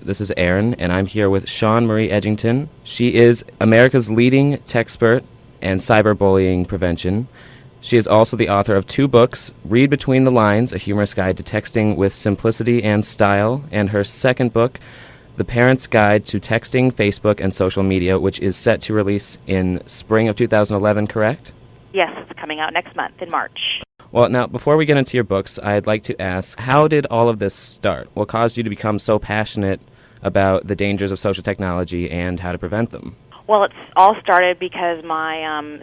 This is Aaron, and I'm here with Shawn Marie Edgington. She is America's leading techspert in cyberbullying prevention. She is also the author of 2 books, Read Between the Lines, A Humorous Guide to Texting with Simplicity and Style, and her second book, The Parent's Guide to Texting, Facebook, and Social Media, which is set to release in spring of 2011, correct? Yes, it's coming out next month in March. Well, now, before we get into your books, I'd like to ask, how did all of this start? What caused you to become so passionate about the dangers of social technology and how to prevent them? Well, it's all started because my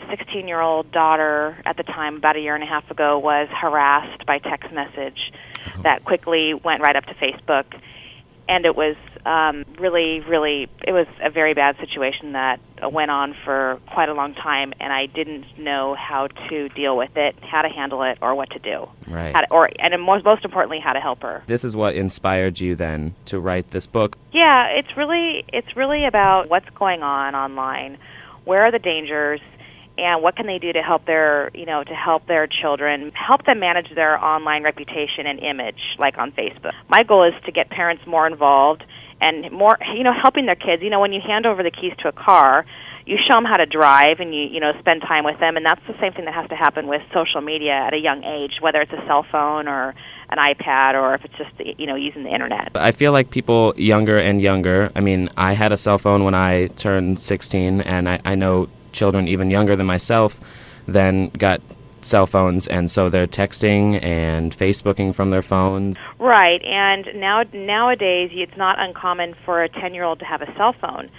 16-year-old daughter at the time, about a year and a half ago, was harassed by text message that quickly went right up to Facebook. And it was it was a very bad situation that went on for quite a long time, and I didn't know how to deal with it, how to handle it, or what to do. Right. And most importantly, how to help her. This is what inspired you then to write this book. Yeah, it's really about what's going on online, where are the dangers, and what can they do to help their children, help them manage their online reputation and image, like on Facebook. My goal is to get parents more involved and more, helping their kids. When you hand over the keys to a car, you show them how to drive and you spend time with them, and that's the same thing that has to happen with social media at a young age, whether it's a cell phone or an iPad or if it's just, using the internet. I feel like people younger and younger, I had a cell phone when I turned 16, and I know children even younger than myself then got cell phones, and so they're texting and Facebooking from their phones. Right, and nowadays it's not uncommon for a 10-year-old to have a cell phone.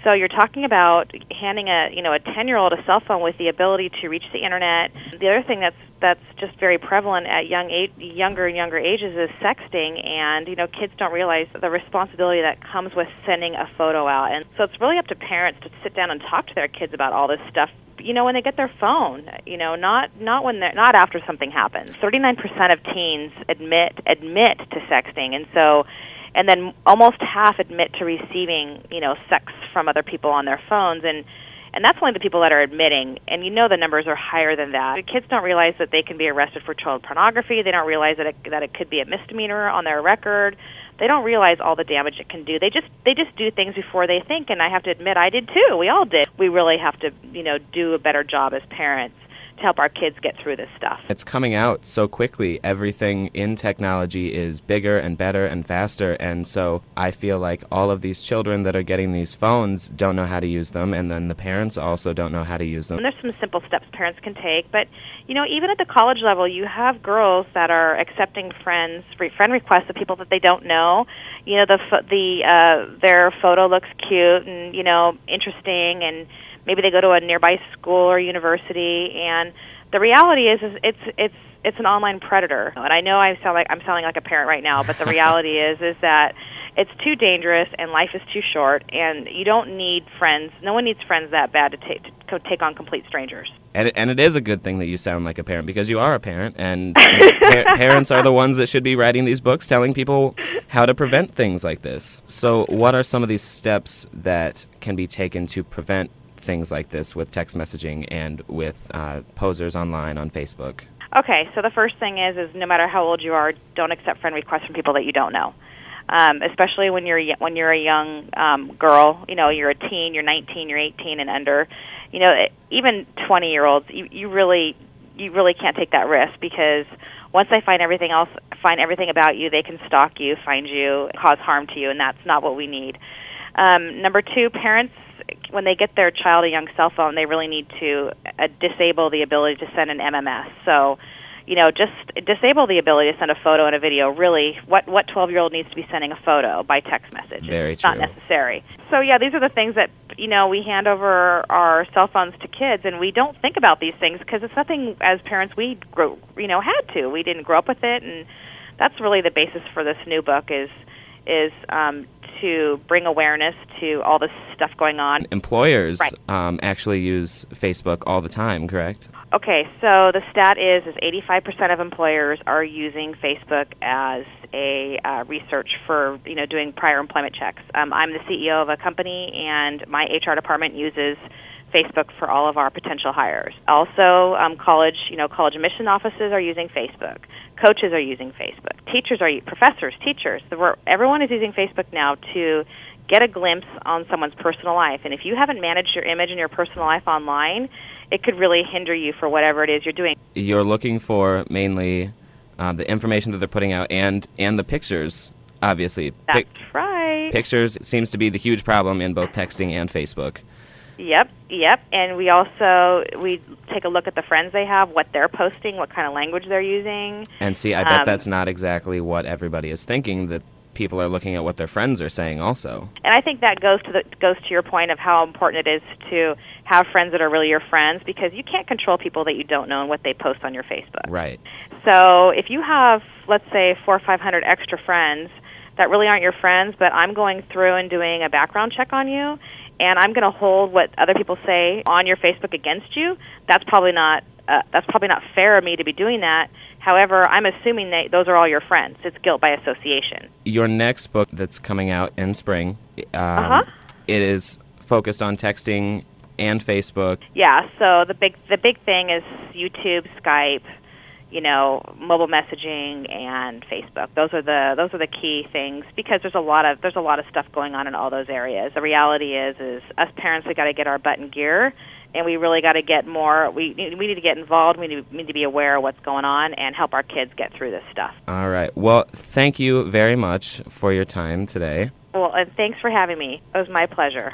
So you're talking about handing a 10-year-old a cell phone with the ability to reach the internet. The other thing that's just very prevalent at younger and younger ages is sexting, and kids don't realize the responsibility that comes with sending a photo out. And so it's really up to parents to sit down and talk to their kids about all this stuff. When they get their phone, not after something happens. 39% of teens admit to sexting, and then almost half admit to receiving, sex from other people on their phones, and that's only the people that are admitting, and the numbers are higher than that. The kids don't realize that they can be arrested for child pornography. They don't realize that it could be a misdemeanor on their record. They don't realize all the damage it can do. They just do things before they think, and I have to admit I did too. We all did. We really have to, do a better job as parents to help our kids get through this stuff. It's coming out so quickly. Everything in technology is bigger and better and faster, and so I feel like all of these children that are getting these phones don't know how to use them, and then the parents also don't know how to use them. And there's some simple steps parents can take, but even at the college level, you have girls that are accepting friend requests of people that they don't know. Their photo looks cute and interesting, and maybe they go to a nearby school or university, and the reality is it's an online predator. And I know I'm sounding like a parent right now, but the reality is that it's too dangerous and life is too short, and you don't need friends. No one needs friends that bad to take on complete strangers. And it is a good thing that you sound like a parent, because you are a parent, and parents are the ones that should be writing these books telling people how to prevent things like this. So what are some of these steps that can be taken to prevent things like this with text messaging and with posers online on Facebook? Okay, so the first thing is no matter how old you are, don't accept friend requests from people that you don't know. Especially when you're a young girl, you're a teen, you're 19, you're 18 and under. Even 20-year-olds, you really can't take that risk, because once they find everything about you, they can stalk you, find you, cause harm to you, and that's not what we need. Number 2, parents, when they get their child a young cell phone, they really need to disable the ability to send an MMS. So, just disable the ability to send a photo and a video. Really, what 12-year-old needs to be sending a photo by text message? Very it's true. Not necessary. So, yeah, these are the things that, we hand over our cell phones to kids, and we don't think about these things because it's nothing as parents we had to. We didn't grow up with it, and that's really the basis for this new book is to bring awareness to all this stuff going on. Employers Right. Actually use Facebook all the time, correct? Okay, so the stat is 85% of employers are using Facebook as a research for doing prior employment checks. I'm the CEO of a company, and my HR department uses Facebook for all of our potential hires. Also, college admission offices are using Facebook. Coaches are using Facebook. Professors, teachers. Everyone is using Facebook now to get a glimpse on someone's personal life. And if you haven't managed your image and your personal life online, it could really hinder you for whatever it is you're doing. You're looking for mainly the information that they're putting out and the pictures, obviously. That's right. Pictures seems to be the huge problem in both texting and Facebook. Yep. And we take a look at the friends they have, what they're posting, what kind of language they're using. And see, I bet that's not exactly what everybody is thinking, that people are looking at what their friends are saying also. And I think that goes to your point of how important it is to have friends that are really your friends, because you can't control people that you don't know and what they post on your Facebook. Right. So if you have, let's say, 400 or 500 extra friends that really aren't your friends, but I'm going through and doing a background check on you, and I'm going to hold what other people say on your Facebook against you, that's probably not fair of me to be doing that. However, I'm assuming that those are all your friends. It's guilt by association. Your next book that's coming out in spring, it is focused on texting and Facebook. Yeah, so the big thing is YouTube, Skype, mobile messaging, and Facebook. Those are the key things, because there's a lot of stuff going on in all those areas. The reality is us parents, we got to get our butt in gear, and we really got to get more. We need to get involved. We need to be aware of what's going on and help our kids get through this stuff. All right. Well, thank you very much for your time today. Well, and thanks for having me. It was my pleasure.